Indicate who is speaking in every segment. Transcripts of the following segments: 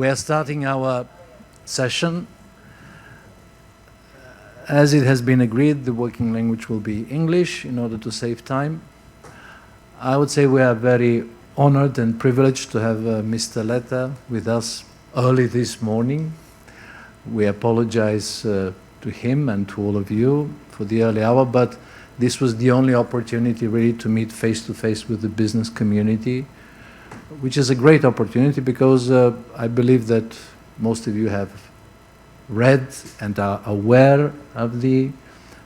Speaker 1: We are starting our session. As it has been agreed, the working language will be English in order to save time. I would say we are very honored and privileged to have Mr. Letta with us early this morning. We apologize to him and to all of you for the early hour, but this was the only opportunity really to meet face-to-face with the business community, which is a great opportunity because I believe that most of you have read and are aware of the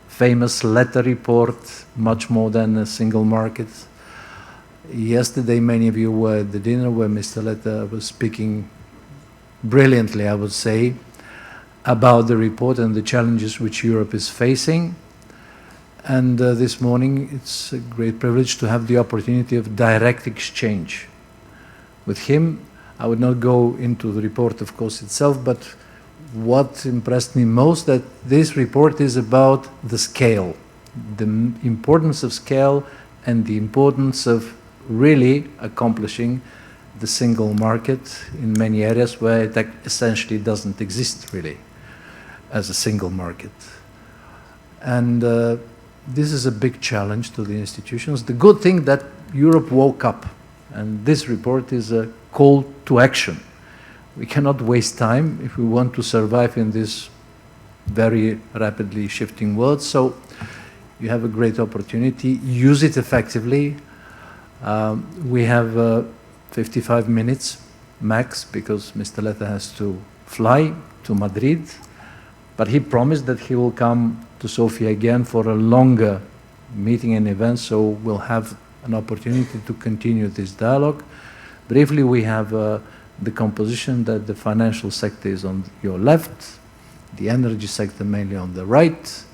Speaker 1: famous Letta report, much more than a single market. Yesterday, many of you were at the dinner where Mr. Letta was speaking brilliantly, I would say, about the report and the challenges which Europe is facing. And this morning, it's a great privilege to have the opportunity of direct exchange with him. I would not go into the report, of course, itself, but what impressed me most that this report is about the scale, the importance of scale and the importance of really accomplishing the single market in many areas where it essentially doesn't exist really as a single market. And this is a big challenge to the institutions. The good thing that Europe woke up, and this report is a call to action. We cannot waste time if we want to survive in this very rapidly shifting world. So you have a great opportunity. Use it effectively. We have 55 minutes max because Mr. Letta has to fly to Madrid. But he promised that he will come to Sofia again for a longer meeting and event, so we'll have an opportunity to continue this dialogue. Briefly, we have the composition that the financial sector is on your left, the energy sector mainly on the right,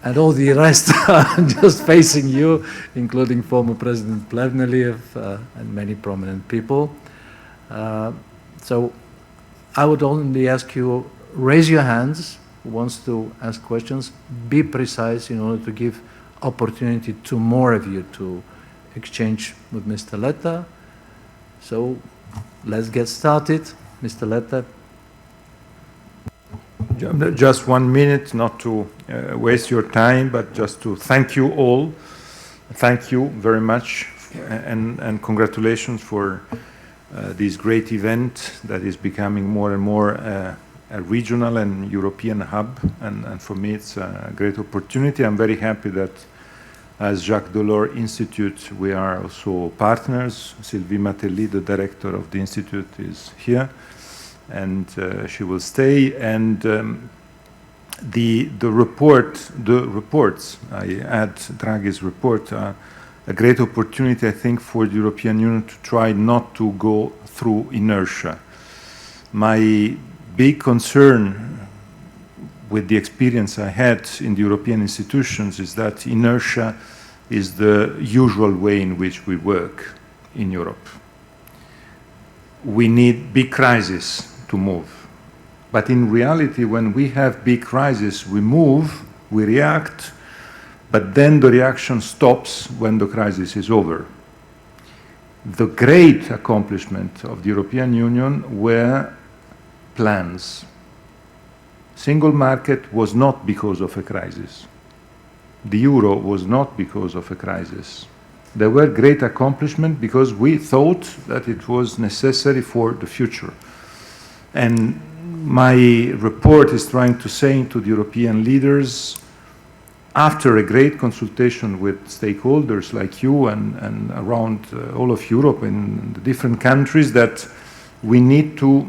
Speaker 1: and all the rest are just facing you, including former President Plevneliev and many prominent people. So I would only ask you, raise your hands who wants to ask questions, be precise in order to give opportunity to more of you to exchange with Mr. Letta. So let's get started. Mr. Letta.
Speaker 2: Just 1 minute, not to waste your time, but just to thank you all. Thank you very much, and congratulations for this great event that is becoming more and more a regional and European hub. And for me, it's a great opportunity. I'm very happy that as Jacques Delors Institute, we are also partners. Sylvie Matelli, the director of the Institute, is here, and she will stay. And the reports, I add Draghi's report, are a great opportunity, I think, for the European Union to try not to go through inertia. My big concern with the experience I had in the European institutions is that inertia is the usual way in which we work in Europe. We need big crises to move. But in reality, when we have big crises, we move, we react, but then the reaction stops when the crisis is over. The great accomplishment of the European Union were plans. Single market was not because of a crisis. The euro was not because of a crisis. There were great accomplishments because we thought that it was necessary for the future. And my report is trying to say to the European leaders, after a great consultation with stakeholders like you and around all of Europe in the different countries, that we need to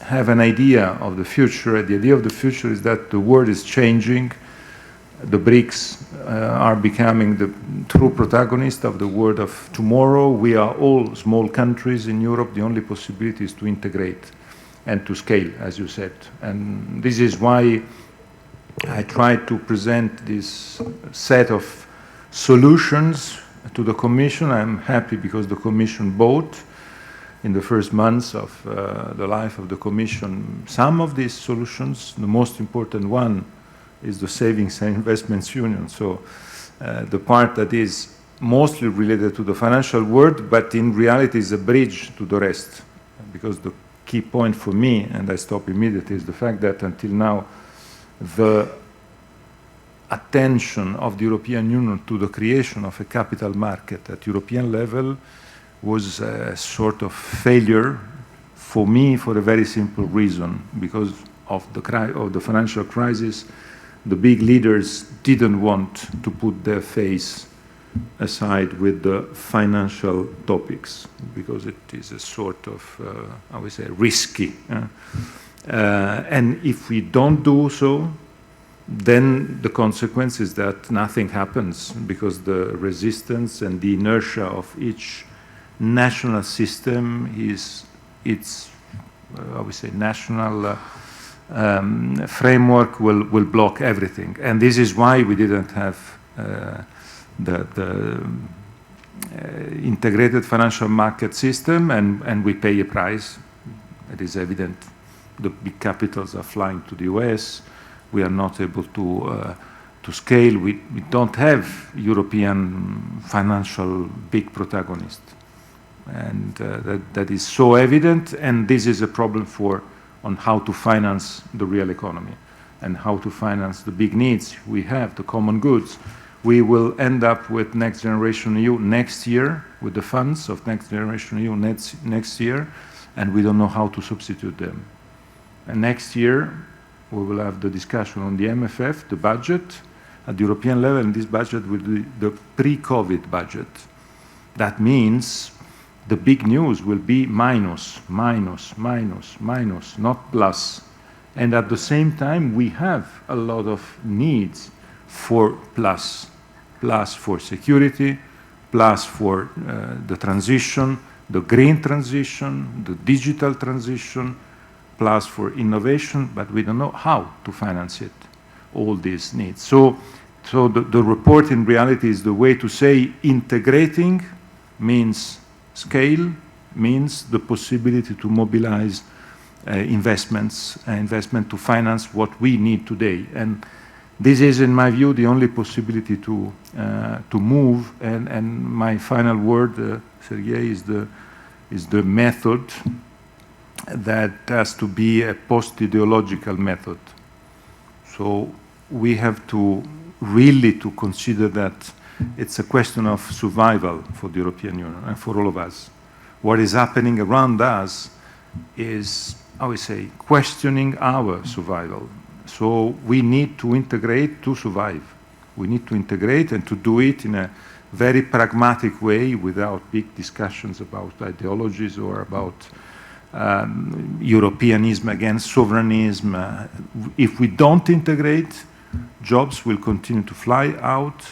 Speaker 2: have an idea of the future. The idea of the future is that the world is changing. The BRICS are becoming the true protagonists of the world of tomorrow. We are all small countries in Europe. The only possibility is to integrate and to scale, as you said. And this is why I tried to present this set of solutions to the Commission. I'm happy because the Commission bought in the first months of the life of the Commission some of these solutions. The most important one is the Savings and Investments Union. So the part that is mostly related to the financial world, but in reality is a bridge to the rest, because the key point for me, and I stop immediately, is the fact that until now, the attention of the European Union to the creation of a capital market at European level was a sort of failure for me, for a very simple reason. Because of the financial crisis, the big leaders didn't want to put their face aside with the financial topics, because it is a sort of, I would say, risky. And if we don't do so, then the consequence is that nothing happens, because the resistance and the inertia of each national system is its, I would say, national framework will block everything. And this is why we didn't have the integrated financial market system, and we pay a price. It is evident. The big capitals are flying to the US. We are not able to scale. We don't have European financial big protagonists. And that is so evident, and this is a problem on how to finance the real economy and how to finance the big needs we have, the common goods. We will end up with Next Generation EU next year, with the funds of Next Generation EU next year, and we don't know how to substitute them. And next year, we will have the discussion on the MFF, the budget at the European level, and this budget will be the pre-COVID budget. That means the big news will be minus, minus, minus, minus, not plus. And at the same time, we have a lot of needs for plus for security, plus for the transition, the green transition, the digital transition, plus for innovation, but we don't know how to finance it, all these needs. So the report in reality is the way to say integrating means scale, means the possibility to mobilize investment to finance what we need today. And this is, in my view, the only possibility to move. And my final word, Sergei, is the method that has to be a post-ideological method. So we have to really to consider that it's a question of survival for the European Union and for all of us. What is happening around us is, I would say, questioning our survival. So we need to integrate to survive. We need to integrate and to do it in a very pragmatic way, without big discussions about ideologies or about Europeanism against sovereignism. If we don't integrate, jobs will continue to fly out,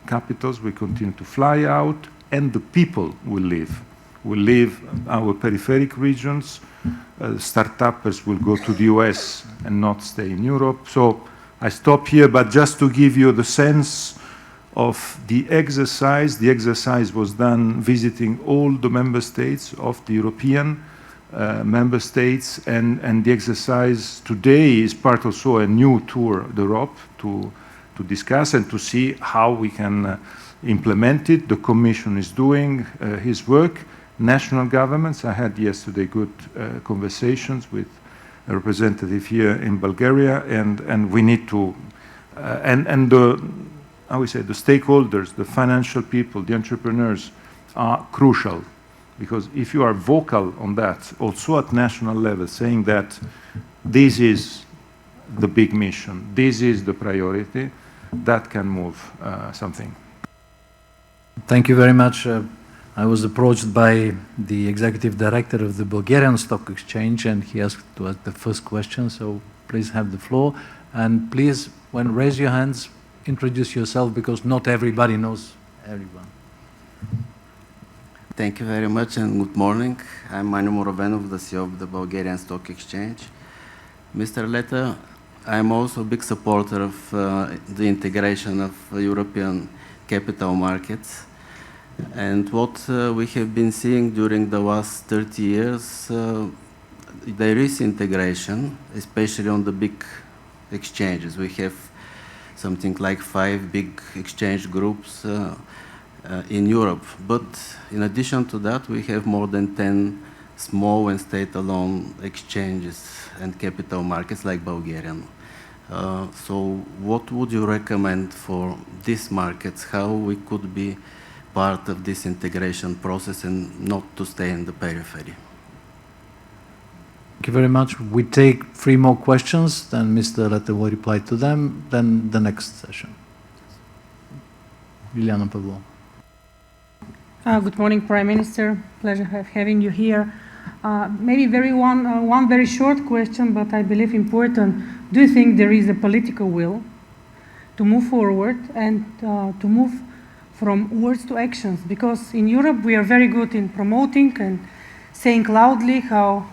Speaker 2: capitals will continue to fly out, and the people will leave. Will leave our peripheric regions. Start-uppers will go to the US and not stay in Europe. So I stop here, but just to give you the sense of the exercise. The exercise was done visiting all the member states of the European member states, and the exercise today is part also a new tour of Europe to discuss and to see how we can implement it. The Commission is doing his work. National governments, I had yesterday good conversations with a representative here in Bulgaria, and we need to, I would say the stakeholders, the financial people, the entrepreneurs are crucial. Because if you are vocal on that, also at national level, saying that this is the big mission, this is the priority, that can move something.
Speaker 1: Thank you very much. I was approached by the executive director of the Bulgarian Stock Exchange, and he asked to ask the first question, so please have the floor. And please, when raise your hands, introduce yourself, because not everybody knows everyone.
Speaker 3: Thank you very much and good morning. I'm Manu Morovenov, the CEO of the Bulgarian Stock Exchange. Mr. Letta, I'm also a big supporter of the integration of European capital markets. And what we have been seeing during the last 30 years, there is integration, especially on the big exchanges. We have something like 5 big exchange groups in Europe. But in addition to that, we have more than 10 small and state-alone exchanges and capital markets like Bulgarian. So what would you recommend for these markets, how we could be part of this integration process and not to stay in the periphery?
Speaker 1: Thank you very much. We take 3 more questions, then Mr. Letta will reply to them, then the next session. Liliana Pavlov.
Speaker 4: Good morning, Prime Minister. Pleasure having you here. Maybe one very short question, but I believe important. Do you think there is a political will to move forward and to move from words to actions? Because in Europe we are very good in promoting and saying loudly how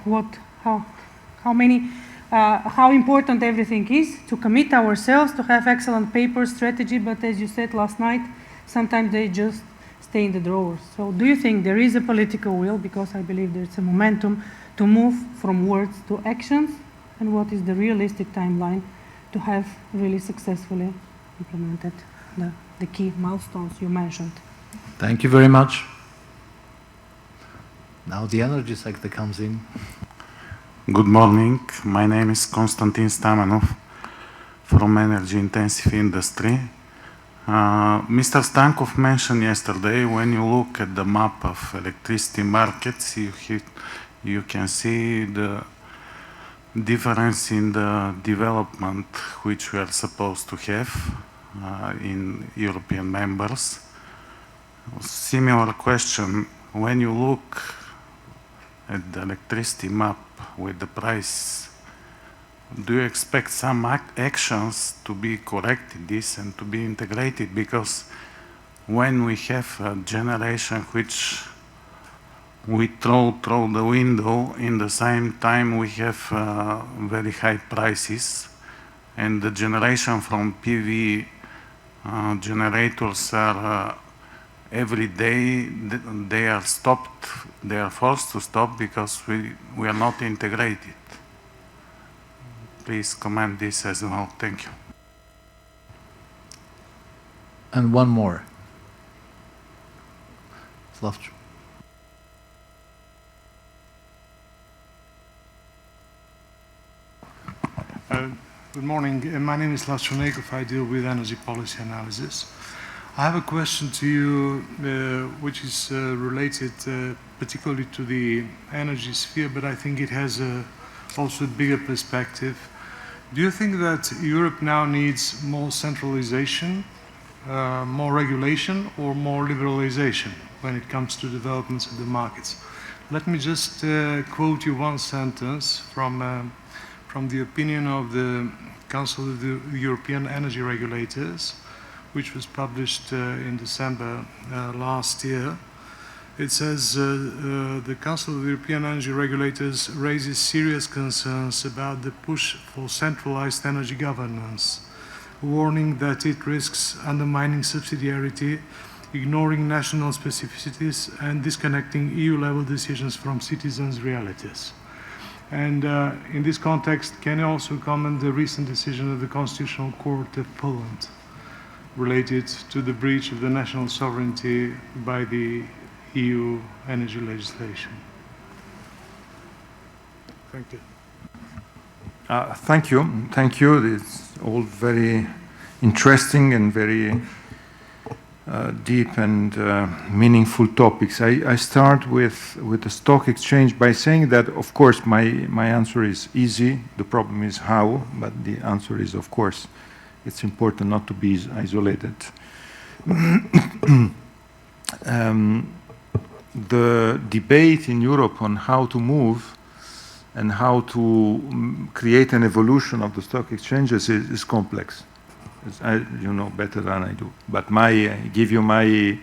Speaker 4: important everything is, to commit ourselves, to have excellent paper strategy, but as you said last night, sometimes they just stay in the drawers. So do you think there is a political will, because I believe there's a momentum to move from words to actions, and what is the realistic timeline to have really successfully implemented the key milestones you mentioned?
Speaker 1: Thank you very much. Now the energy sector comes in.
Speaker 5: Good morning. My name is Konstantin Stamenov from Energy Intensive Industry. Mr. Stankov mentioned yesterday, when you look at the map of electricity markets, you can see the difference in the development which we are supposed to have in European members. Similar question, when you look at the electricity map with the price, do you expect some actions to be corrected this and to be integrated? Because when we have a generation which we throw the window, in the same time we have very high prices, and the generation from PV generators are every day they are stopped, they are forced to stop because we are not integrated. Please comment this as well. Thank you.
Speaker 1: And one more. Slavcho.
Speaker 6: Good morning. My name is Slavcho Nekov. I deal with energy policy analysis. I have a question to you which is related particularly to the energy sphere, but I think it has also a bigger perspective. Do you think that Europe now needs more centralization, more regulation, or more liberalization when it comes to developments of the markets? Let me just quote you one sentence from the opinion of the Council of the European Energy Regulators, which was published in December last year. It says, the Council of the European Energy Regulators raises serious concerns about the push for centralized energy governance, warning that it risks undermining subsidiarity, ignoring national specificities, and disconnecting EU-level decisions from citizens' realities. And in this context, can you also comment the recent decision of the Constitutional Court of Poland related to the breach of the national sovereignty by the EU energy legislation? Thank you.
Speaker 2: Thank you. Thank you. It's all very interesting and very deep and meaningful topics. I start with the stock exchange by saying that, of course, my answer is easy. The problem is how, but the answer is, of course, it's important not to be isolated. The debate in Europe on how to move and how to create an evolution of the stock exchanges is complex. You know better than I do. But give you my,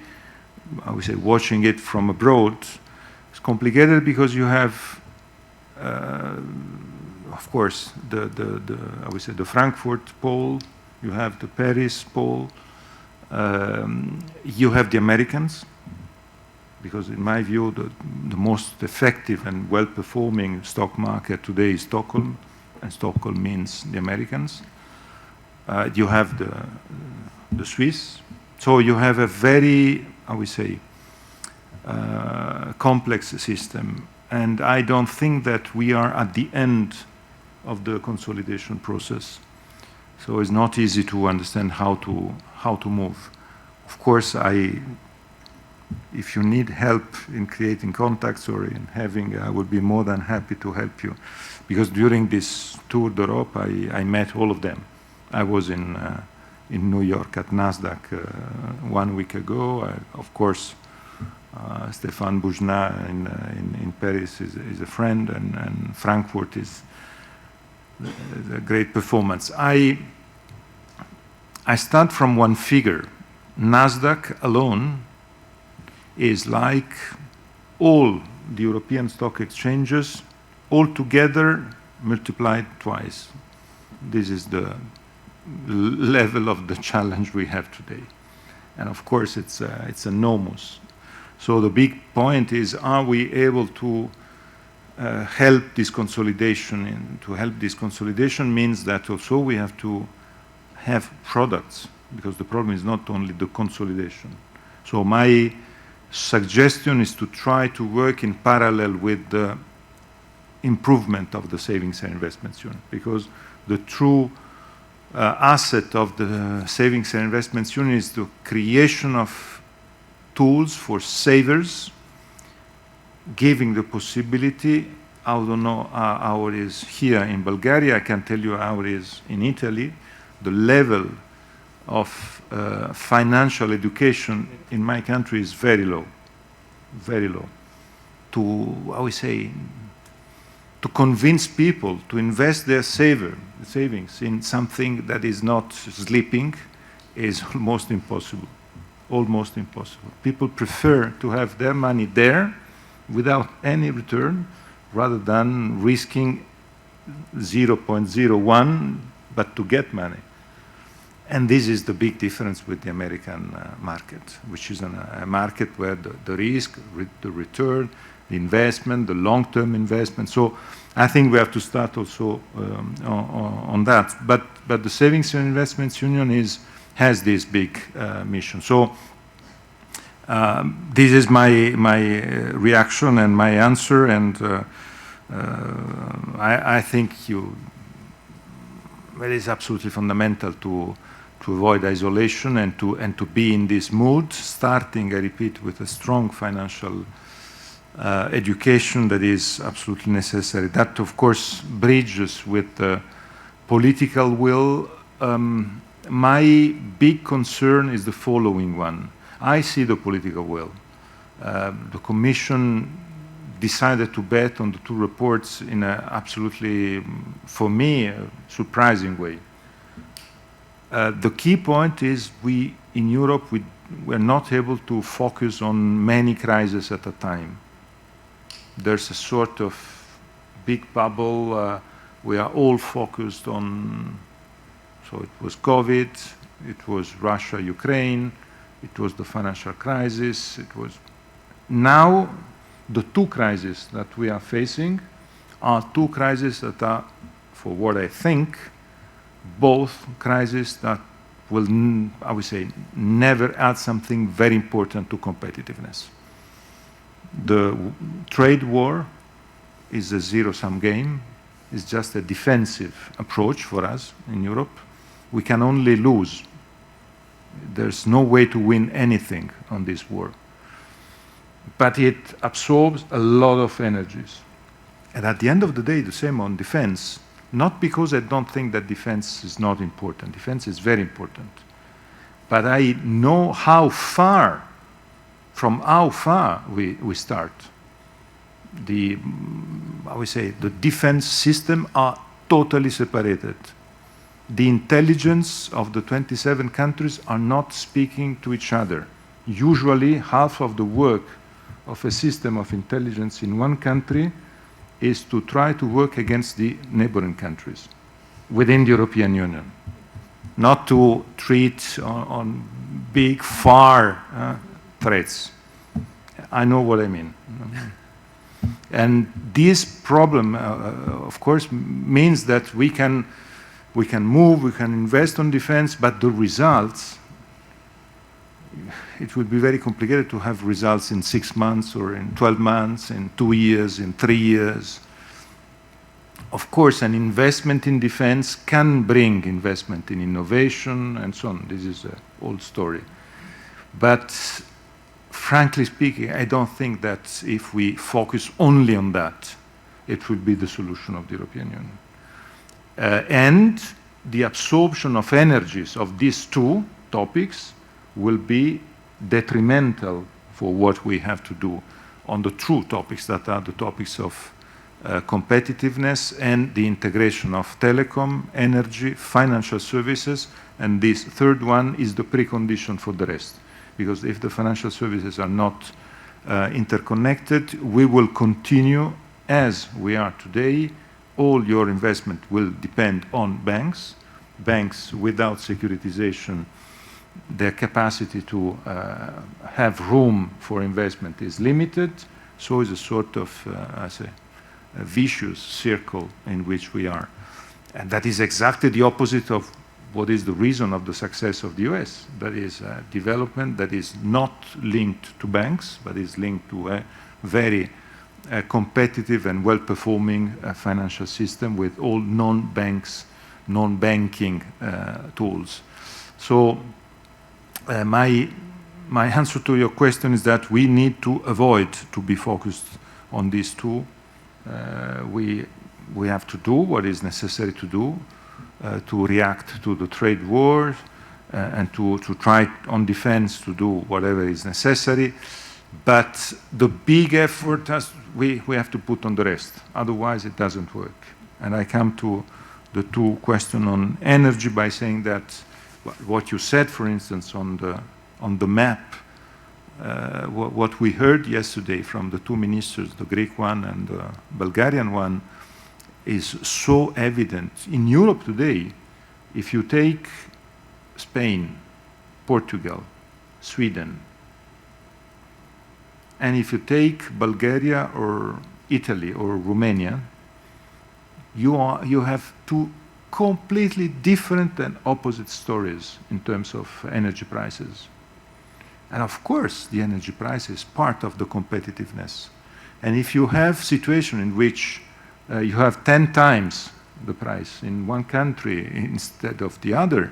Speaker 2: I would say, watching it from abroad, it's complicated because you have, of course, I would say the Frankfurt pole, you have the Paris pole, you have the Americans, because in my view, the most effective and well-performing stock market today is Stockholm, and Stockholm means the Americans. You have the Swiss. So you have a very, I would say, complex system. and I don't think that we are at the end of the consolidation process. So it's not easy to understand how to move. Of course, if you need help in creating contacts or in having, I would be more than happy to help you. Because during this tour d'Europe, I met all of them. I was in New York at NASDAQ 1 week ago. Of course, Stéphane Boujna in Paris is a friend, and Frankfurt is a great performance. I start from one figure. NASDAQ alone is like all the European stock exchanges all together multiplied twice. This is the level of the challenge we have today. And of course, it's enormous. So the big point is, are we able to help this consolidation? And to help this consolidation means that also we have to have products, because the problem is not only the consolidation. So my suggestion is to try to work in parallel with the improvement of the savings and investments unit, because the true asset of the savings and investments unit is the creation of tools for savers, giving the possibility. I don't know how it is here in Bulgaria. I can tell you how it is in Italy. The level of financial education in my country is very low, very low. To convince people to invest their savings in something that is not sleeping is almost impossible, almost impossible. People prefer to have their money there without any return rather than risking 0.01 but to get money. And this is the big difference with the American market, which is a market where the risk, the return, the investment, the long-term investment. So I think we have to start also on that. But the Savings and Investments Union has this big mission. So this is my reaction and my answer, and I think it is absolutely fundamental to avoid isolation and to be in this mood, starting, I repeat, with a strong financial education that is absolutely necessary. That, of course, bridges with the political will. My big concern is the following one. I see the political will. The Commission decided to bet on the two reports in an absolutely, for me, surprising way. The key point is in Europe, we're not able to focus on many crises at a time. There's a sort of big bubble. We are all focused on, so it was COVID, it was Russia, Ukraine, it was the financial crisis, it was... Now, the two crises that we are facing are two crises that are, for what I think, both crises that will, I would say, never add something very important to competitiveness. The trade war is a zero-sum game. It's just a defensive approach for us in Europe. We can only lose. There's no way to win anything on this war. But it absorbs a lot of energies. And at the end of the day, the same on defense. Not because I don't think that defense is not important. Defense is very important. But I know from how far we start. I would say, the defense system are totally separated. The intelligence of the 27 countries are not speaking to each other. Usually, half of the work of a system of intelligence in one country is to try to work against the neighboring countries within the European Union, not to treat on big, far threats. I know what I mean. And this problem, of course, means that we can move, we can invest on defense, but the results it will be very complicated to have results in 6 months or in 12 months, in 2 years, in 3 years. Of course, an investment in defense can bring investment in innovation and so on. This is an old story. But frankly speaking, I don't think that if we focus only on that, it will be the solution of the European Union. And the absorption of energies of these two topics will be detrimental for what we have to do on the true topics that are the topics of competitiveness and the integration of telecom, energy, financial services, and this third one is the precondition for the rest. Because if the financial services are not interconnected, we will continue as we are today. All your investment will depend on banks. Banks without securitization, their capacity to have room for investment is limited. So it's a sort of, I say, a vicious circle in which we are. And that is exactly the opposite of what is the reason of the success of the US. That is development that is not linked to banks, but is linked to a very competitive and well-performing financial system with all non-banking tools. So my answer to your question is that we need to avoid to be focused on these two. We have to do what is necessary to do to react to the trade war and to try on defense to do whatever is necessary. But the big effort we have to put on the rest. Otherwise, it doesn't work. And I come to the two questions on energy by saying that what you said, for instance, on the map, what we heard yesterday from the two ministers, the Greek one and the Bulgarian one, is so evident. In Europe today, if you take Spain, Portugal, Sweden, and if you take Bulgaria or Italy or Romania, you have two completely different and opposite stories in terms of energy prices. And of course, the energy price is part of the competitiveness. And if you have a situation in which you have 10 times the price in one country instead of the other,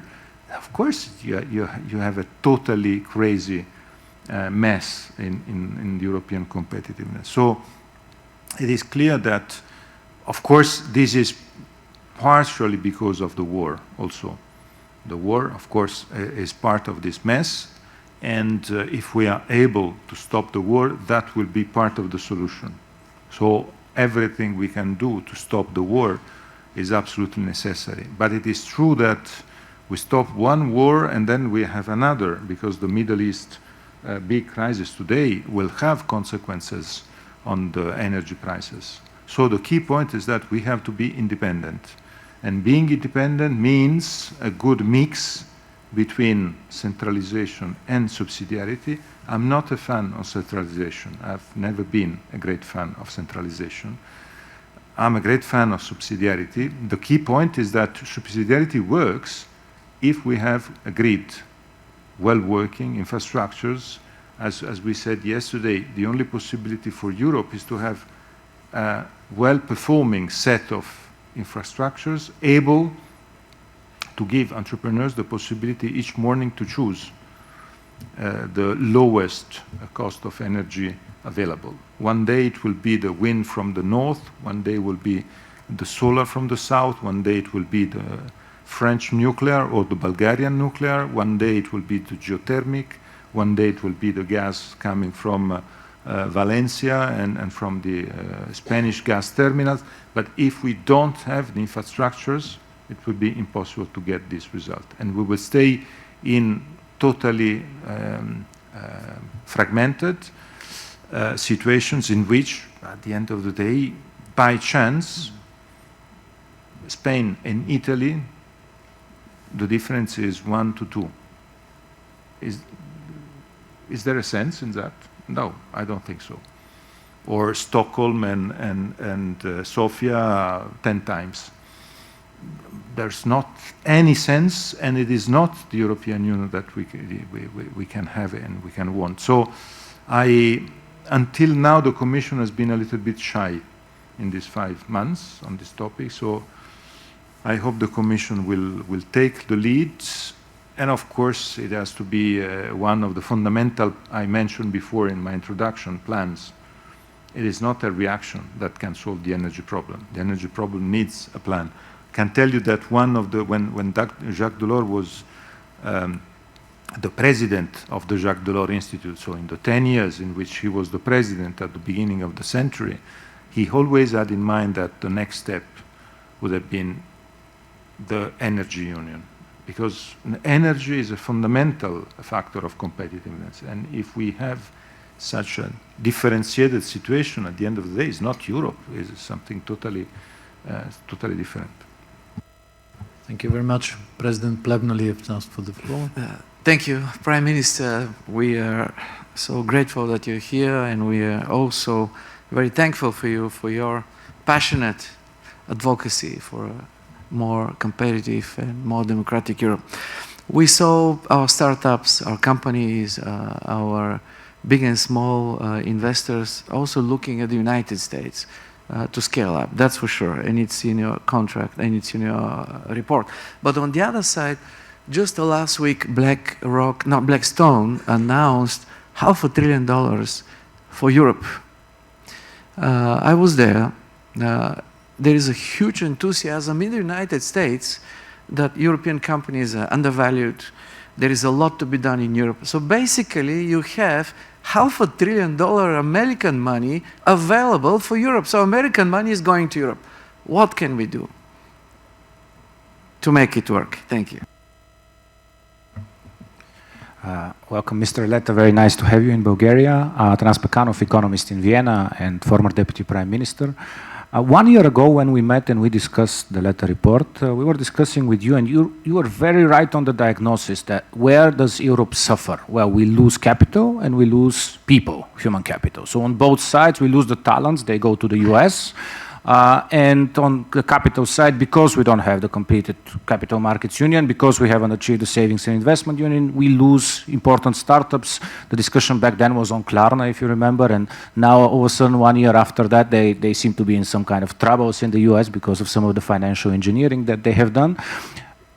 Speaker 2: of course you have a totally crazy mess in European competitiveness. So it is clear that, of course, this is partially because of the war also. The war, of course, is part of this mess. And if we are able to stop the war, that will be part of the solution. So everything we can do to stop the war is absolutely necessary. But it is true that we stop one war and then we have another, because the Middle East big crisis today will have consequences on the energy prices. So the key point is that we have to be independent. And being independent means a good mix between centralization and subsidiarity. I'm not a fan of centralization. I've never been a great fan of centralization. I'm a great fan of subsidiarity. The key point is that subsidiarity works if we have agreed well-working infrastructures. As we said yesterday, the only possibility for Europe is to have a well-performing set of infrastructures able to give entrepreneurs the possibility each morning to choose the lowest cost of energy available. One day it will be the wind from the north, one day will be the solar from the south, one day it will be the French nuclear or the Bulgarian nuclear, one day it will be the geothermic, one day it will be the gas coming from Valencia and from the Spanish gas terminals. But if we don't have the infrastructures, it will be impossible to get this result. And we will stay in totally fragmented situations in which, at the end of the day, by chance, Spain and Italy, the difference is 1 to 2. Is there a sense in that? No, I don't think so. Or Stockholm and Sofia 10 times. there's not any sense, and it is not the European Union that we can have and we can want. So until now, the Commission has been a little bit shy in these 5 months on this topic. So I hope the Commission will take the lead. And of course, it has to be one of the fundamental, I mentioned before in my introduction, plans. It is not a reaction that can solve the energy problem. The energy problem needs a plan. I can tell you that when Jacques Delors was the president of the Jacques Delors Institute, so in the 10 years in which he was the president at the beginning of the century, he always had in mind that the next step would have been the energy union. Because energy is a fundamental factor of competitiveness. And if we have such a differentiated situation at the end of the day, it's not Europe, it's something totally different.
Speaker 1: Thank you very much. President Plevneliev asked for the floor.
Speaker 7: Thank you, Prime Minister. We are so grateful that you're here, and we are also very thankful for you for your passionate advocacy for more competitive and more democratic Europe. We saw our startups, our companies, our big and small investors also looking at the United States to scale up, that's for sure, and it's in your contract and it's in your report. But on the other side, just last week, Blackstone announced $500 billion for Europe. I was there. There is a huge enthusiasm in the United States that European companies are undervalued. There is a lot to be done in Europe. So basically, you have $500 billion American money available for Europe. So American money is going to Europe. What can we do to make it work? Thank you.
Speaker 8: Welcome, Mr. Letta. Very nice to have you in Bulgaria. Transpekanov, economist in Vienna and former Deputy Prime Minister. 1 year ago, when we met and we discussed the Letta report, we were discussing with you, and you were very right on the diagnosis that where does Europe suffer? Well, we lose capital and we lose people, human capital. So on both sides, we lose the talents, they go to the US. And on the capital side, because we don't have the completed capital markets union, because we haven't achieved the savings and investment union, we lose important startups. The discussion back then was on Klarna, if you remember, and now all of a sudden 1 year after that, they seem to be in some kind of troubles in the US because of some of the financial engineering that they have done.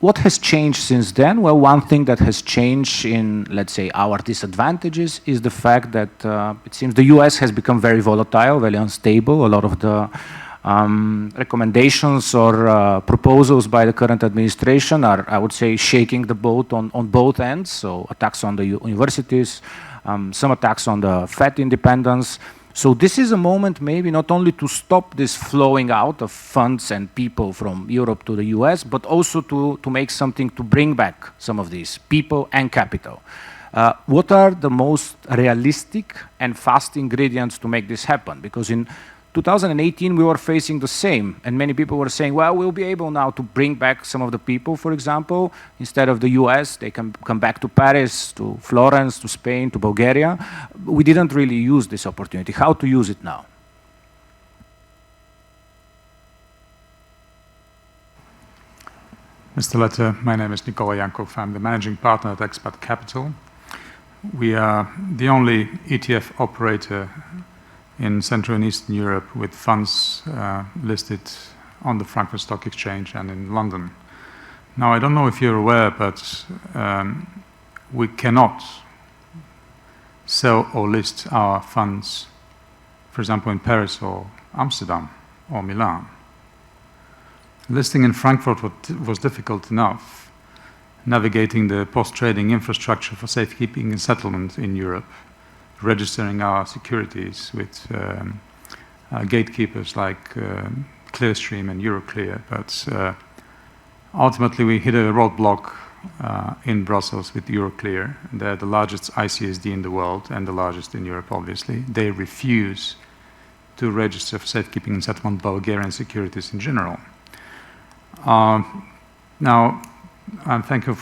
Speaker 8: What has changed since then? Well, one thing that has changed in, let's say, our disadvantages is the fact that it seems the US has become very volatile, very unstable. A lot of the recommendations or proposals by the current administration are, I would say, shaking the boat on both ends. So attacks on the universities, some attacks on the Fed independence. So this is a moment maybe not only to stop this flowing out of funds and people from Europe to the US, but also to make something to bring back some of these people and capital. What are the most realistic and fast ingredients to make this happen? Because in 2018, we were facing the same, and many people were saying, well, we'll be able now to bring back some of the people, for example. Instead of the US, they can come back to Paris, to Florence, to Spain, to Bulgaria. We didn't really use this opportunity. How to use it now?
Speaker 9: Mr. Letta, my name is Nikola Yankov. I'm the managing partner at Expat Capital. We are the only ETF operator in Central and Eastern Europe with funds listed on the Frankfurt Stock Exchange and in London. Now, I don't know if you're aware, but we cannot sell or list our funds, for example, in Paris or Amsterdam or Milan. Listing in Frankfurt was difficult enough, navigating the post-trading infrastructure for safekeeping and settlement in Europe, registering our securities with gatekeepers like Clearstream and Euroclear, but ultimately we hit a roadblock in Brussels with Euroclear. They're the largest ICSD in the world and the largest in Europe, obviously. They refuse to register for safekeeping and settlement Bulgarian securities in general. Now, I'm thankful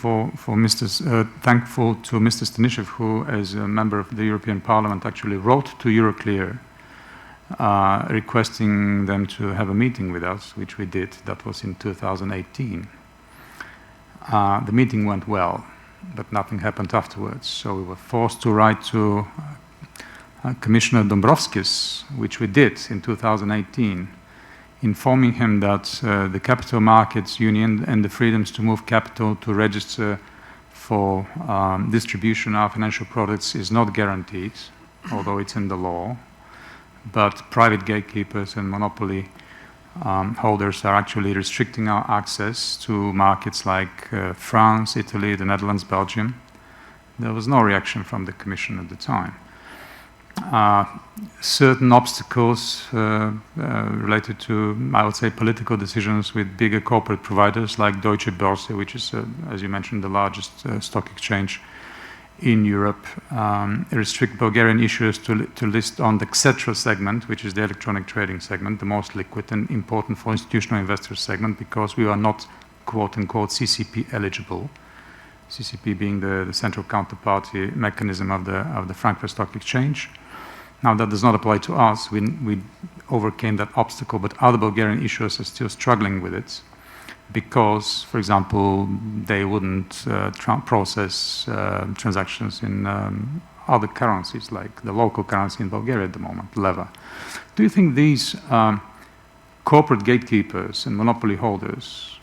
Speaker 9: thankful to Mr. Stanishev, who, as a member of the European Parliament, actually wrote to Euroclear requesting them to have a meeting with us, which we did. That was in 2018. The meeting went well, but nothing happened afterwards. So we were forced to write to Commissioner Dombrovskis, which we did in 2018, informing him that the Capital Markets Union and the freedoms to move capital to register for distribution of financial products is not guaranteed, although it's in the law. But private gatekeepers and monopoly holders are actually restricting our access to markets like France, Italy, the Netherlands, Belgium. There was no reaction from the Commission at the time. Certain obstacles related to, I would say, political decisions with bigger corporate providers like Deutsche Börse, which is, as you mentioned, the largest stock exchange in Europe, restrict Bulgarian issuers to list on the Xetra segment, which is the electronic trading segment, the most liquid and important for institutional investors segment, because we are not quote-unquote CCP eligible. CCP being the central counterparty mechanism of the Frankfurt Stock Exchange. Now, that does not apply to us. We overcame that obstacle, but other Bulgarian issuers are still struggling with it because, for example, they wouldn't process transactions in other currencies, like the local currency in Bulgaria at the moment, leva. Do you think these corporate gatekeepers and monopoly holders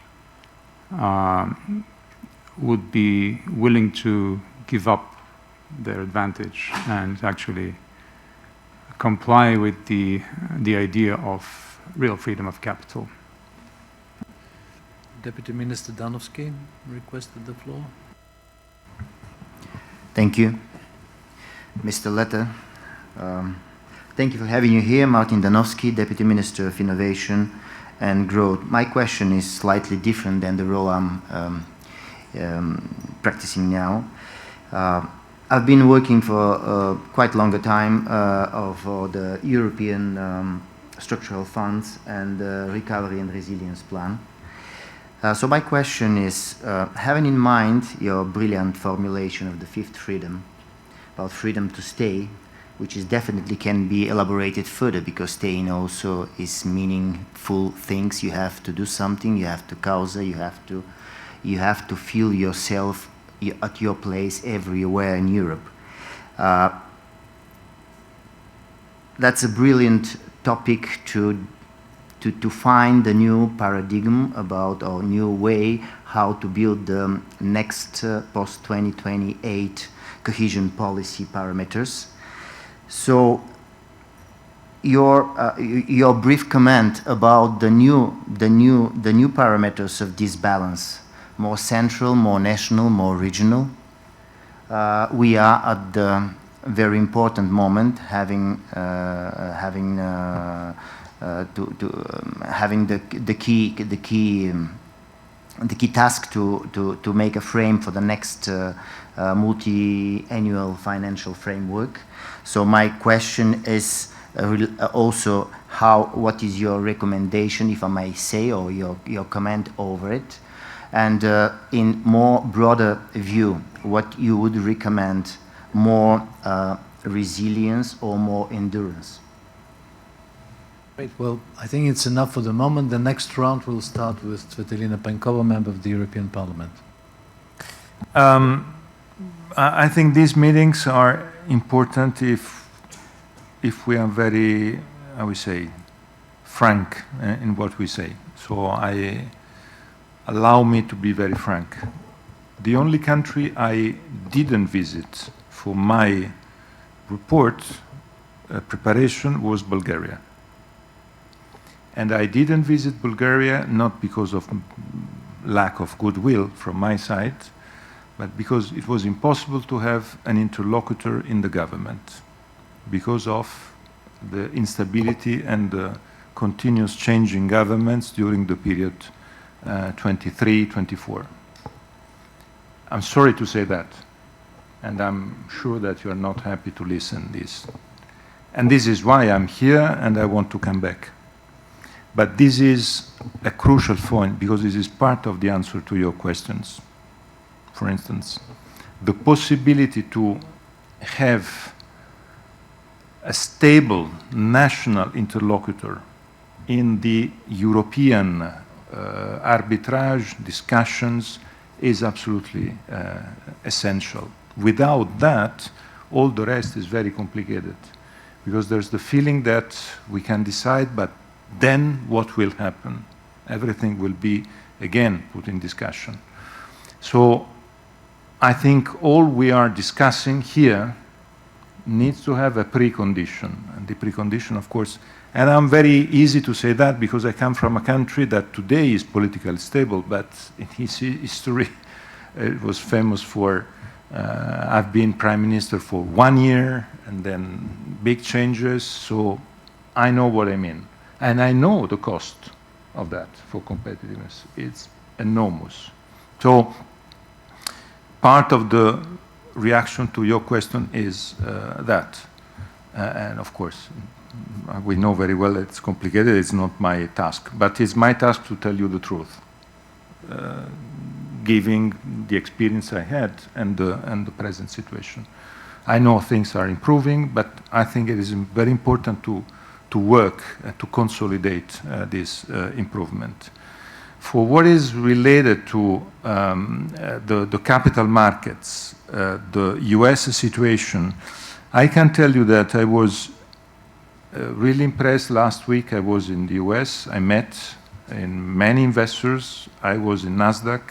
Speaker 9: would be willing to give up their advantage and actually comply with the idea of real freedom of capital?
Speaker 1: Deputy Minister Danovsky requested the floor.
Speaker 10: Thank you. Mr. Letta, thank you for having you here. Martin Danovsky, Deputy Minister of Innovation and Growth. My question is slightly different than the role I'm practicing now. I've been working for quite a longer time for the European structural funds and the recovery and resilience plan. So my question is, having in mind your brilliant formulation of the fifth freedom, about freedom to stay, which is definitely can be elaborated further, because staying also is meaningful things. You have to do something, you have to causa, you have to feel yourself at your place everywhere in Europe. That's a brilliant topic to find a new paradigm about our new way how to build the next post-2028 cohesion policy parameters. So your brief comment about the new parameters of this balance, more central, more national, more regional. We are at the very important moment, having the key task to make a frame for the next multi-annual financial framework. So my question is also what is your recommendation, if I may say, or your comment over it? And in more broader view, what you would recommend, more resilience or more endurance?
Speaker 1: Great. Well, I think it's enough for the moment. The next round will start with Svetlina Penkova, member of the European Parliament.
Speaker 2: I think these meetings are important if we are very, I would say, frank in what we say. So allow me to be very frank. The only country I didn't visit for my report preparation was Bulgaria. And I didn't visit Bulgaria not because of lack of goodwill from my side, but because it was impossible to have an interlocutor in the government because of the instability and the continuous changing governments during the period 23-24. I'm sorry to say that, and I'm sure that you are not happy to listen this. And this is why I'm here, and I want to come back. But this is a crucial point, because this is part of the answer to your questions. For instance, the possibility to have a stable national interlocutor in the European arbitrage discussions is absolutely essential. Without that, all the rest is very complicated, because there's the feeling that we can decide, but then what will happen? Everything will be, again, put in discussion. So I think all we are discussing here needs to have a precondition. And the precondition, of course, and I'm very easy to say that because I come from a country that today is politically stable, but in its history it was famous for, I've been prime minister for 1 year and then big changes, so I know what I mean. And I know the cost of that for competitiveness. It's enormous. So part of the reaction to your question is that. And of course, we know very well it's complicated, it's not my task, but it's my task to tell you the truth, giving the experience I had and the present situation. I know things are improving, but I think it is very important to work to consolidate this improvement. For what is related to the capital markets, the US situation, I can tell you that I was really impressed. Last week I was in the US, I met many investors, I was in NASDAQ.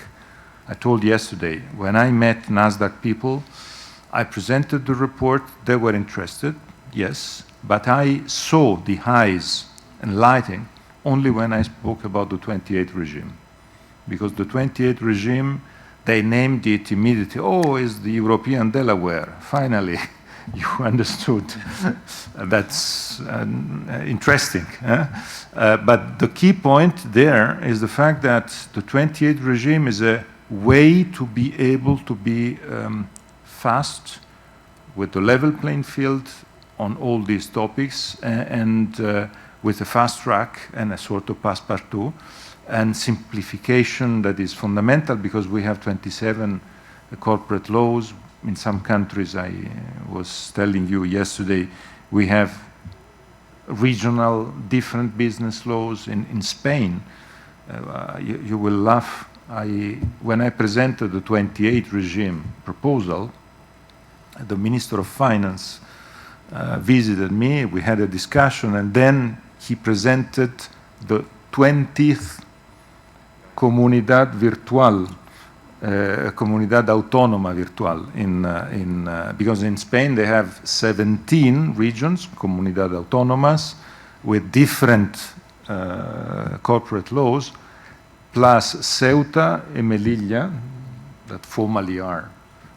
Speaker 2: I told yesterday, when I met NASDAQ people, I presented the report, they were interested, yes, but I saw the highs and lighting only when I spoke about the 28 regime. Because the 28 regime, they named it immediately, oh, it's the European Delaware, finally. You understood. That's interesting. But the key point there is the fact that the 28 regime is a way to be able to be fast with the level playing field on all these topics and with a fast track and a sort of passepartout and simplification that is fundamental because we have 27 corporate laws. In some countries, I was telling you yesterday, we have regional different business laws. In Spain, you will laugh. When I presented the 28 regime proposal, the Minister of Finance visited me, we had a discussion, and then he presented the 20th Comunidad Virtual, Comunidad Autónoma Virtual, because in Spain they have 17 regions, Comunidad Autónomas, with different corporate laws, plus Ceuta and Melilla, that formally are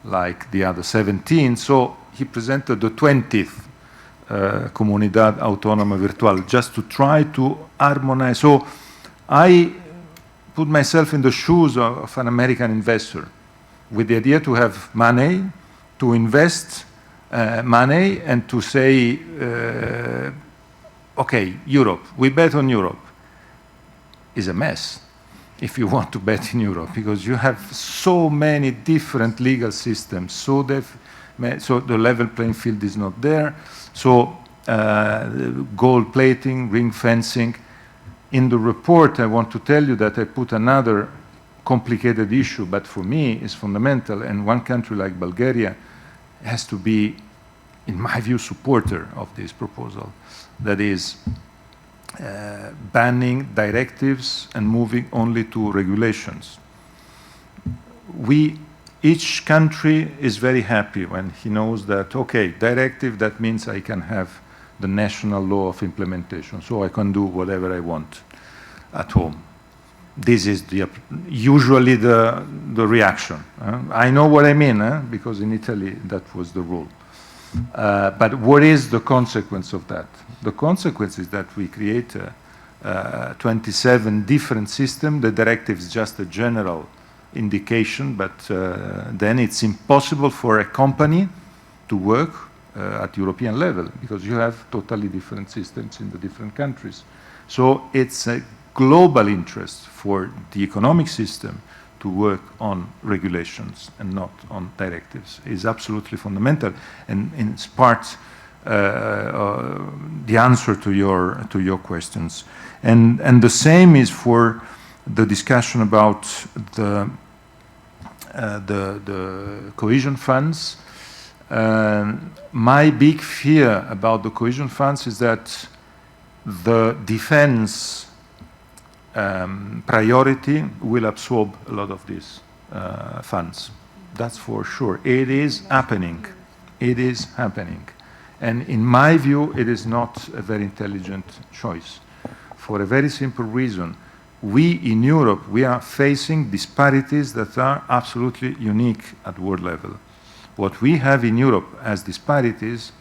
Speaker 2: like the other 17. So he presented the 20th Comunidad Autónoma Virtual, just to try to harmonize. So I put myself in the shoes of an American investor with the idea to have money, to invest money, and to say, okay, Europe, we bet on Europe. Is a mess if you want to bet in Europe, because you have so many different legal systems, so the level playing field is not there. So gold plating, ring fencing. In the report, I want to tell you that I put another complicated issue, but for me is fundamental, and one country like Bulgaria has to be, in my view, supporter of this proposal. That is banning directives and moving only to regulations. Each country is very happy when he knows that, okay, directive, that means I can have the national law of implementation, so I can do whatever I want at home. This is usually the reaction. I know what I mean, because in Italy that was the rule. But what is the consequence of that? The consequence is that we create 27 different systems. The directive is just a general indication, but then it's impossible for a company to work at European level because you have totally different systems in the different countries. So it's a global interest for the economic system to work on regulations and not on directives. It's absolutely fundamental, and it's part the answer to your questions. And the same is for the discussion about the the cohesion funds. My big fear about the cohesion funds is that the defense priority will absorb a lot of these funds. That's for sure. It is happening. It is happening. And in my view, it is not a very intelligent choice for a very simple reason. We in Europe, we are facing disparities that are absolutely unique at world level. What we have in Europe as disparities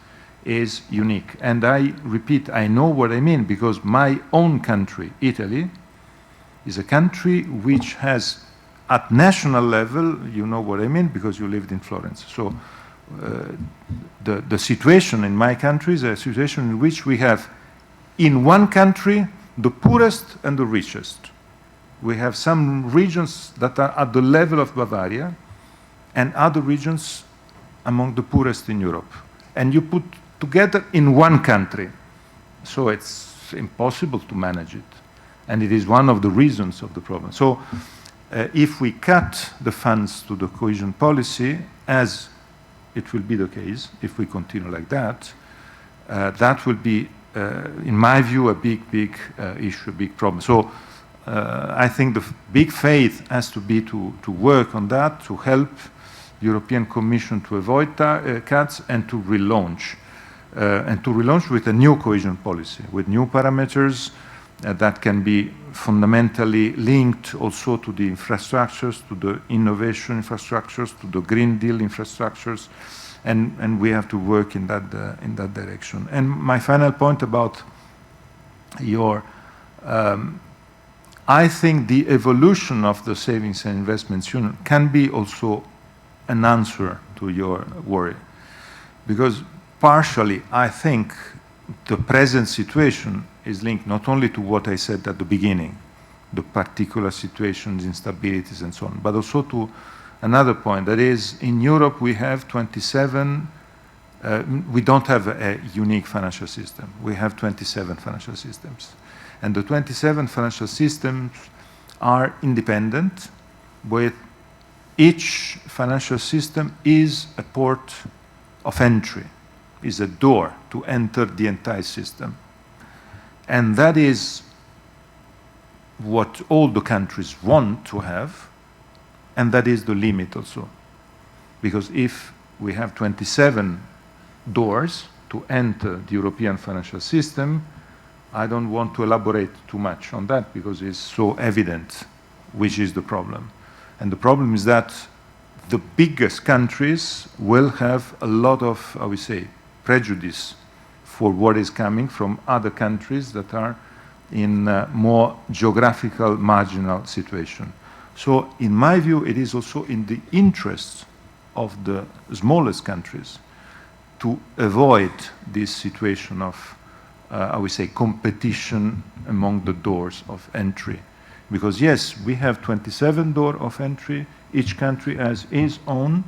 Speaker 2: is unique. And I repeat, I know what I mean, because my own country, Italy, is a country which has, at national level, you know what I mean, because you lived in Florence. So the situation in my country is a situation in which we have, in one country, the poorest and the richest. We have some regions that are at the level of Bavaria, and other regions among the poorest in Europe. And you put together in one country. So it's impossible to manage it. And it is one of the reasons of the problem. So if we cut the funds to the cohesion policy, as it will be the case if we continue like that, that will be, in my view, a big issue, a big problem. So I think the big faith has to be to work on that, to help European Commission to avoid cuts and to relaunch. With a new cohesion policy, with new parameters that can be fundamentally linked also to the infrastructures, to the innovation infrastructures, to the Green Deal infrastructures, and we have to work in that direction. And my final point about your, I think the evolution of the Savings and Investments Union can be also an answer to your worry, because partially, I think the present situation is linked not only to what I said at the beginning, the particular situations, instabilities, and so on, but also to another point, that is, in Europe we have 27, we don't have a unique financial system. We have 27 financial systems. And the 27 financial systems are independent, with each financial system is a port of entry, is a door to enter the entire system. And that is what all the countries want to have, and that is the limit also. Because if we have 27 doors to enter the European financial system, I don't want to elaborate too much on that because it's so evident which is the problem. And the problem is that the biggest countries will have a lot of, I would say, prejudice for what is coming from other countries that are in more geographical marginal situation. So in my view, it is also in the interests of the smallest countries to avoid this situation of, I would say, competition among the doors of entry. Because yes, we have 27 doors of entry, each country has its own,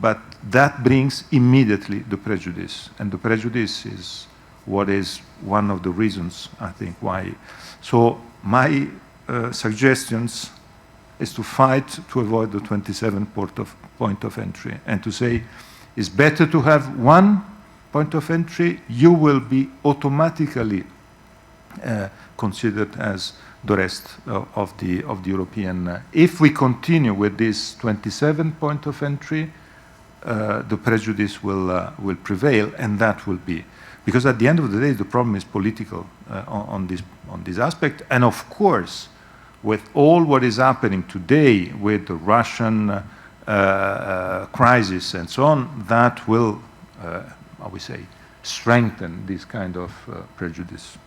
Speaker 2: but that brings immediately the prejudice. And the prejudice is what is one of the reasons, I think, why. So my suggestions is to fight to avoid the 27 point of entry and to say it's better to have one point of entry. You will be automatically considered as the rest of the European. If we continue with this 27 point of entry, the prejudice will prevail, and that will be, because at the end of the day, the problem is political on this aspect, and of course, with all what is happening today with the Russian crisis and so on, that will, I would say, strengthen this kind of prejudice.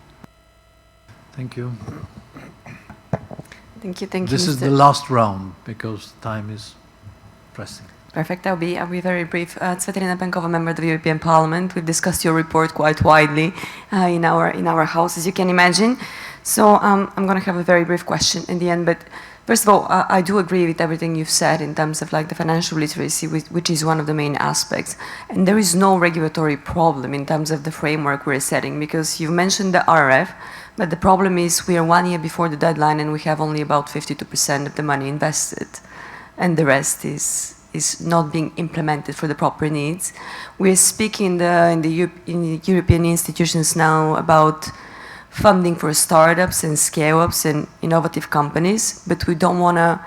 Speaker 1: Thank you.
Speaker 11: Thank you.
Speaker 1: This is the last round because time is pressing.
Speaker 11: Perfect. I'll be very brief. Svetlana Penkova, member of the European Parliament. We've discussed your report quite widely in our house, as you can imagine. So I'm going to have a very brief question in the end. But first of all, I do agree with everything you've said in terms of like the financial literacy, which is one of the main aspects. And there is no regulatory problem in terms of the framework we're setting, because you mentioned the RRF. But the problem is we are 1 year before the deadline and we have only about 52% of the money invested. and the rest is not being implemented for the proper needs. We're speaking in the European institutions now about funding for startups and scale-ups and innovative companies, but we don't want to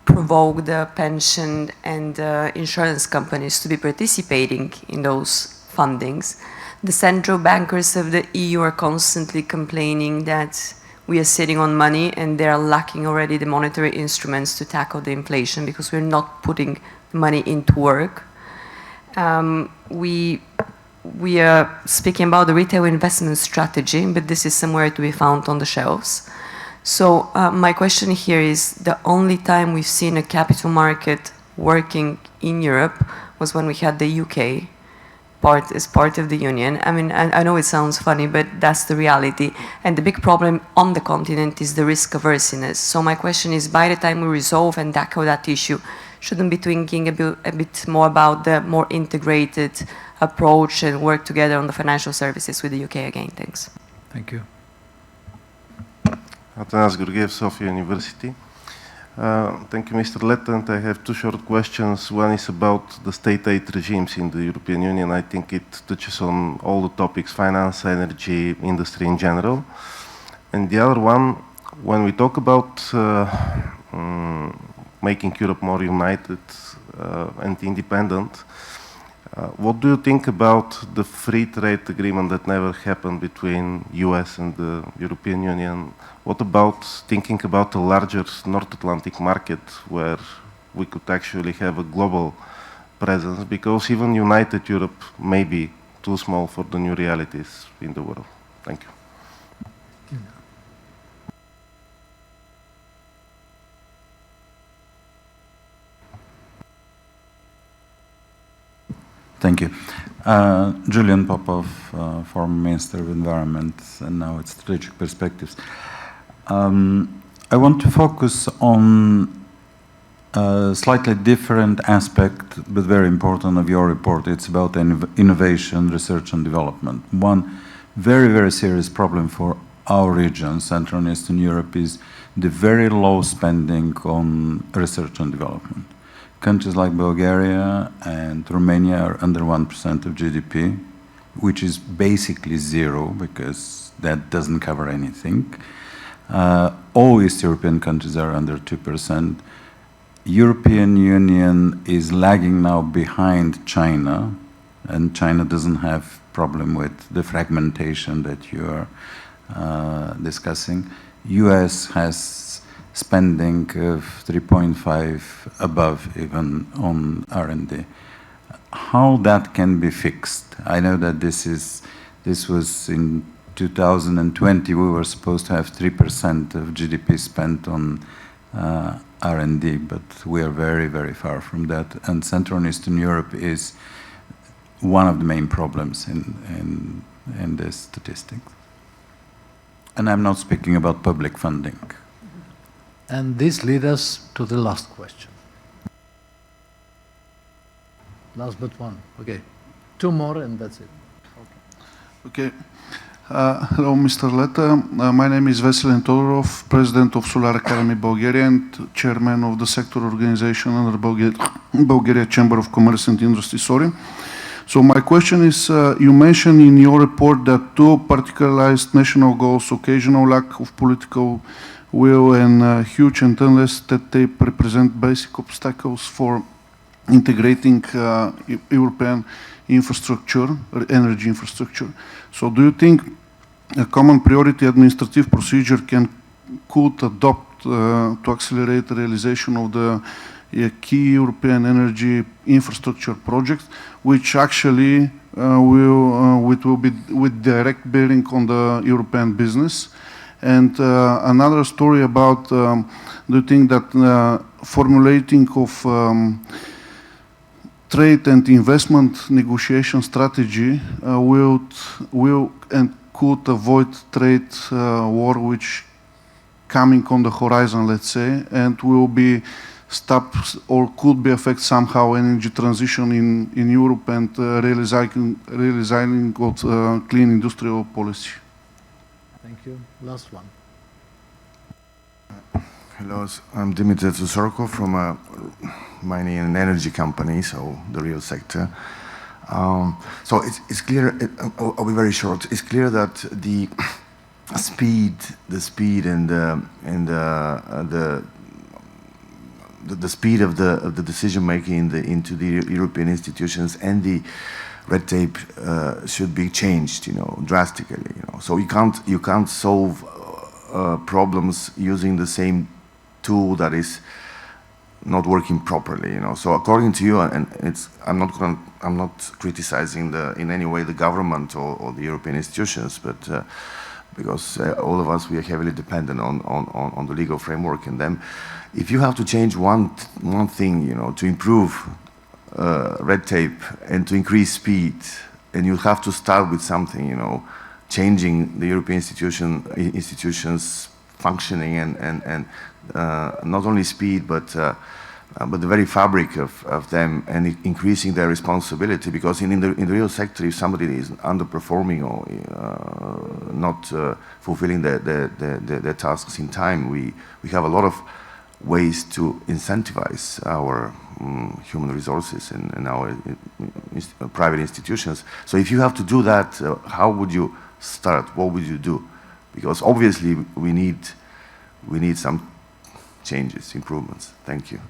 Speaker 11: provoke the pension and insurance companies to be participating in those fundings. The central bankers of the EU are constantly complaining that we are sitting on money and they are lacking already the monetary instruments to tackle the inflation because we're not putting money into work. We are speaking about the retail investment strategy, but this is somewhere to be found on the shelves. So my question here is, the only time we've seen a capital market working in Europe was when we had the UK as part of the Union. I mean, I know it sounds funny, but that's the reality. And the big problem on the continent is the risk averseness. So my question is, by the time we resolve and tackle that issue, shouldn't be thinking a bit more about the more integrated approach and work together on the financial services with the UK again? Thanks.
Speaker 1: Thank you.
Speaker 12: Atanas Georgiev, Sofia University. Thank you, Mr. Letta. And I have two short questions. One is about the state aid regimes in the European Union. I think it touches on all the topics, finance, energy, industry in general. And the other one, when we talk about making Europe more united and independent, what do you think about the free trade agreement that never happened between US and the European Union? What about thinking about a larger North Atlantic market where we could actually have a global presence? Because even united Europe may be too small for the new realities in the world. Thank you.
Speaker 13: Thank you. Julian Popov, former Minister of Environment, and now it's Strategic Perspectives. I want to focus on a slightly different aspect, but very important, of your report. It's about innovation, research and development. One very, very serious problem for our region, Central and Eastern Europe, is the very low spending on research and development. Countries like Bulgaria and Romania are under 1% of GDP, which is basically zero because that doesn't cover anything. All East European countries are under 2%. European Union is lagging now behind China, and China doesn't have problem with the fragmentation that you are discussing. US has spending of 3.5 above even on R&D. How that can be fixed? I know that this was in 2020, we were supposed to have 3% of GDP spent on R&D, but we are very, very far from that. And Central and Eastern Europe is one of the main problems in this statistics. And I'm not speaking about public funding.
Speaker 1: And this leads us to the last question. Last but one. Okay. Two more and that's it.
Speaker 6: Okay. Hello, Mr. Letta. My name is Veselin Todorov, President of Solar Academy Bulgaria and Chairman of the sector organization under Bulgaria Chamber of Commerce and Industry. So my question is, you mentioned in your report that two particularized national goals, occasional lack of political will and huge unless that they represent basic obstacles for integrating European infrastructure, or energy infrastructure. So do you think a common priority administrative procedure could adopt to accelerate the realization of the key European energy infrastructure projects, which actually will be with direct bearing on the European business? And another story about, do you think that formulating of trade and investment negotiation strategy will and could avoid trade war which coming on the horizon, let's say, and will be stopped or could be affect somehow energy transition in Europe and realizing of clean industrial policy?
Speaker 1: Thank you. Last one.
Speaker 14: Hello, I'm Dimitri Tsusorko from a mining and energy company, so the real sector. So it's clear, I'll be very short, it's clear that the speed and the speed of the decision making into the European institutions and the red tape should be changed, drastically. So you can't solve problems using the same tool that is not working properly. So according to you, and I'm not criticizing in any way the government or the European institutions, but because all of us, we are heavily dependent on the legal framework and them. If you have to change one thing, to improve red tape and to increase speed, and you have to start with something, changing the European institutions functioning and not only speed, but the very fabric of them, and increasing their responsibility. Because in the real sector, if somebody is underperforming or not fulfilling their tasks in time, we have a lot of ways to incentivize our human resources and our private institutions. So if you have to do that, how would you start? What would you do? Because obviously we need some changes, improvements. Thank you.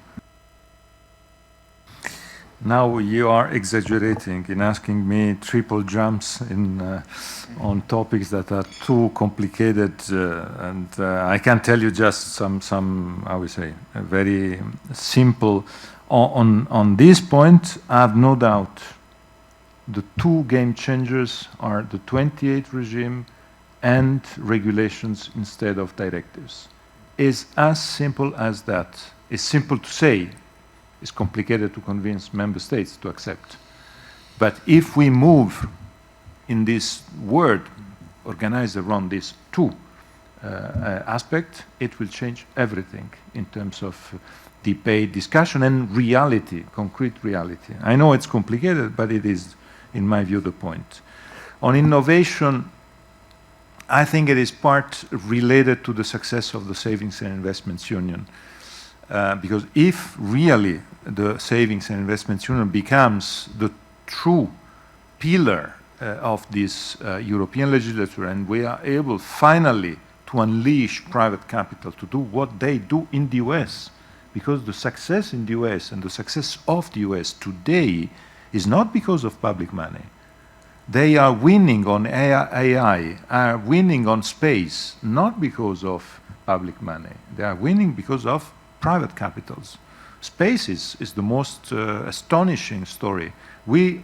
Speaker 2: Now you are exaggerating in asking me triple jumps on topics that are too complicated, and I can tell you just some I would say very simple. On this point, I have no doubt the two game changers are the 28 regime and regulations instead of directives. It's as simple as that. It's simple to say. It's complicated to convince member states to accept. But if we move in this world organized around these two aspects, it will change everything in terms of debate, discussion, and reality, concrete reality. I know it's complicated, but it is, in my view, the point. On innovation, I think it is part related to the success of the Savings and Investments Union. Because if really the Savings and Investments Union becomes the true pillar of this European legislature, and we are able finally to unleash private capital to do what they do in the US, because the success in the US and the success of the US today is not because of public money. They are winning on AI, are winning on space, not because of public money. They are winning because of private capitals. Space is the most astonishing story.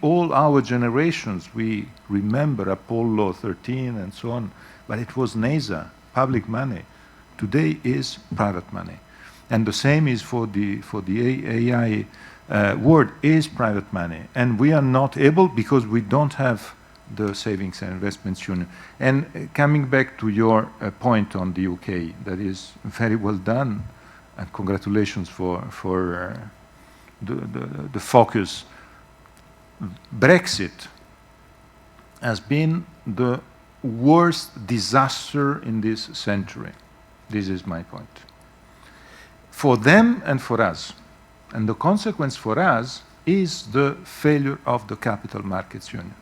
Speaker 2: All our generations, we remember Apollo 13 and so on, but it was NASA, public money. Today is private money. And the same is for the AI world is private money. And we are not able because we don't have the Savings and Investments Union. And coming back to your point on the UK, that is very well done. And congratulations for the focus. Brexit has been the worst disaster in this century. This is my point. For them and for us. And the consequence for us is the failure of the Capital Markets Union.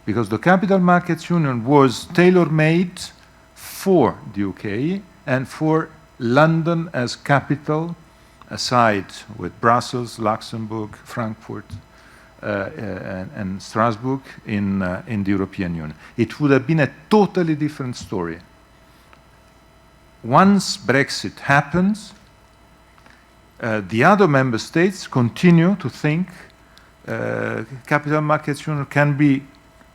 Speaker 2: Because the Capital Markets Union was tailor-made for the UK and for London as capital, aside with Brussels, Luxembourg, Frankfurt, and Strasbourg in the European Union. It would have been a totally different story. Once Brexit happens, the other member states continue to think Capital Markets Union can be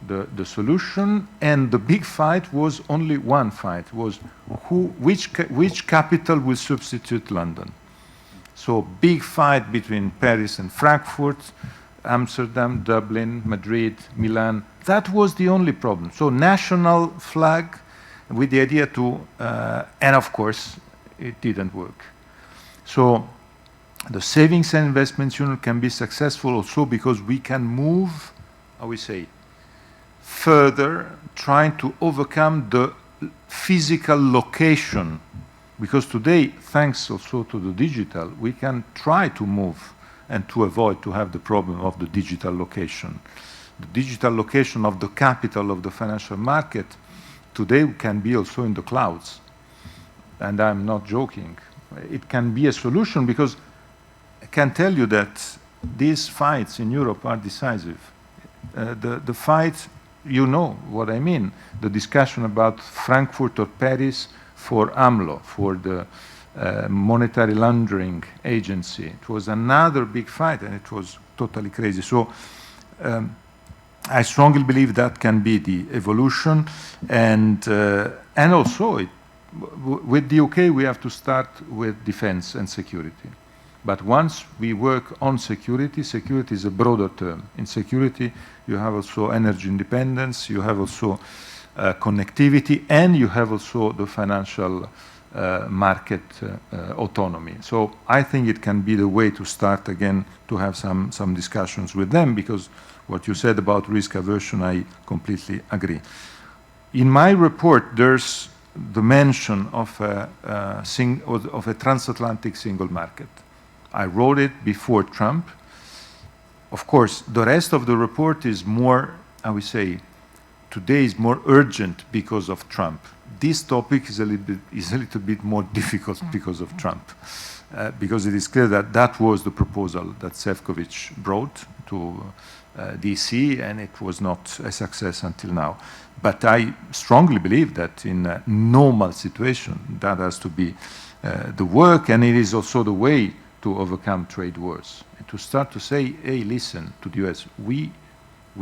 Speaker 2: the solution, and the big fight was only one fight, was which capital will substitute London. So big fight between Paris and Frankfurt, Amsterdam, Dublin, Madrid, Milan. That was the only problem. So national flag with the idea to, and of course, it didn't work. So the Savings and Investments Union can be successful also because we can move, how we say, further, trying to overcome the physical location Because today, thanks also to the digital, we can try to move and to avoid to have the problem of the digital location. The digital location of the capital of the financial market today can be also in the clouds. And I'm not joking. It can be a solution because I can tell you that these fights in Europe are decisive. The fight, you know what I mean, the discussion about Frankfurt or Paris for AMLO, for the monetary laundering agency. It was another big fight and it was totally crazy. So I strongly believe that can be the evolution, and also with the UK we have to start with defense and security. But once we work on security, security is a broader term. In security you have also energy independence, you have also connectivity, and you have also the financial market autonomy. So I think it can be the way to start again to have some discussions with them, because what you said about risk aversion, I completely agree. In my report, there's the mention of a transatlantic single market. I wrote it before Trump. Of course, the rest of the report is more, I would say, today is more urgent because of Trump. This topic is a little bit more difficult because of Trump, because it is clear that that was the proposal that Šefčovič brought to DC, and it was not a success until now. But I strongly believe that in a normal situation, that has to be the work, and it is also the way to overcome trade wars. And to start to say, hey, listen, to the US, we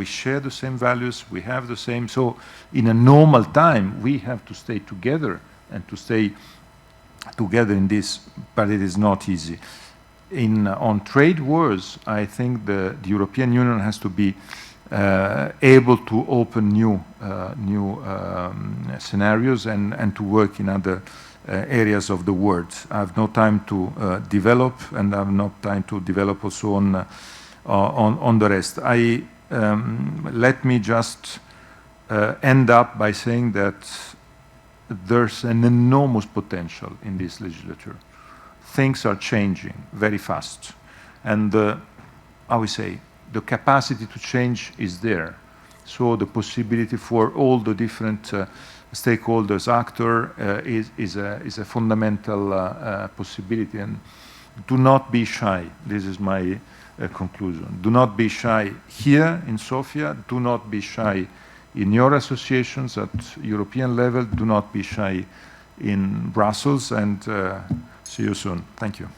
Speaker 2: share the same values, we have the same, so in a normal time, we have to stay together and to stay together in this, but it is not easy. On trade wars, I think the European Union has to be able to open new scenarios and to work in other areas of the world. I have no time to develop, and I have no time to develop also on the rest. Let me just end up by saying that there's an enormous potential in this legislature. Things are changing very fast, and I would say the capacity to change is there. So the possibility for all the different stakeholders, actors, is a fundamental possibility. And do not be shy. This is my conclusion. Do not be shy here in Sofia. Do not be shy in your associations at European level. Do not be shy in Brussels. And see you soon. Thank you.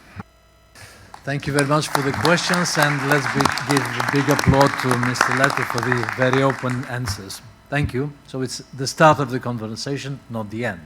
Speaker 1: Thank you very much for the questions, and let's give a big applause to Mr. Letta for the very open answers. Thank you. So it's the start of the conversation, not the end.